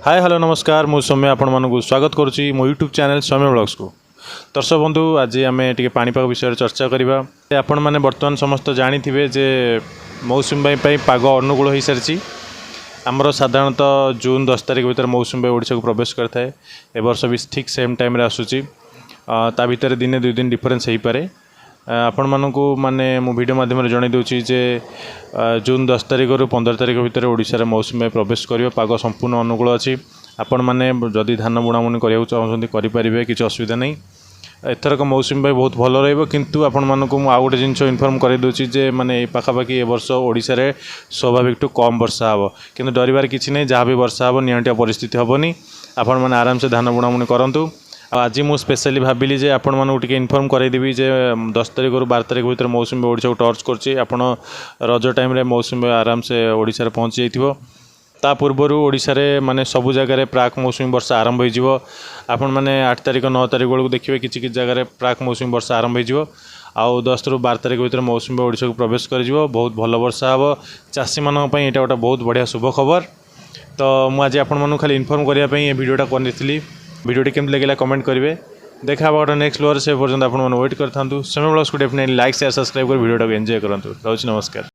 Hi hello नमस्कार मु सौम्य आपण मानक स्वागत करुच्ची मो यूट्यूब चैनल सौम्य ब्लॉग्स को। दर्शक बंधु आज आम टे पाणीपाग विषय चर्चा करवा। आपण मैंने बर्तमान समस्त जानी जे मौसुमी बाई पाग अनुकूल हो सारी आमर साधारणतः जून 10 तारिख भर मौसुमी बाई ओडिशा को प्रवेश करता है। ए वर्ष भी ठीक सेम टाइम आसूची ता भितर दिने 2 दिन डिफरेन्स हो पारे। आपण मानक माने मो वीडियो माध्यम जन दूसरी जे जून 10 तारिख रु 15 तारिख भितर ओडिशा मौसुमी बाई प्रवेश कर पाग संपूर्ण अनुकूल अच्छी। आपण मैंने जदि धान बुणाबुणी करने चाहते करेंगे किसी असुविधा नहीं। एथरक मौसुमी बाई बहुत भल रु आपण मानक आउ गोटे जिन इनफर्म कर दूसरी जे माने पाखापाखि ए वर्ष ओडिशा रे स्वाभाविक टू कम वर्षा हे कि डरबार किसी नहीं। जहाँ भी वर्षा हे निंटिया परिस्थिति हेनी आपण मैंने आराम से धान बुणाबुणी करूँ। आज मुझे स्पेशली भाविली जे आपण मानक टिके इनफर्म करदेवी जे 10 तारिख रु 12 तारिख भर मौसुमी बाई ओडिशा को टर्च करछि। आपण रज टाइम रे मौसुमी बाई आराम से ओडिशा रे पहुँची जाइथिबो। ता पूर्वर ओडिशा रे माने सबु जगह प्राक मौसुमी वर्षा आरंभ हो। आपण माने 8 तारिख 9 तारिख बेलू देखिए किसी जगह प्राक मौसुमी वर्षा आरंभ हो। आउ 10 रु 12 तारिख भर मौसुमी बाई ओडिशा को प्रवेश कर बहुत भल वर्षा हे। चाषी मानक पई एटा गोटे बहुत बढ़िया शुभ खबर। तो मुझे आपण मानक खाली इनफर्म करने ये वीडियोटा करनी। वीडियोटी केमती लगे कमेंट करेंगे। देखा गोटे नेक्स्ट फ्लोर से पर्यटन आप वेट करता। समय ब्लॉग्स को डेफिनेटली लाइक शेयर सब्सक्राइब कर वीडियोटा को एंजॉय करूँ। रोज नमस्कार।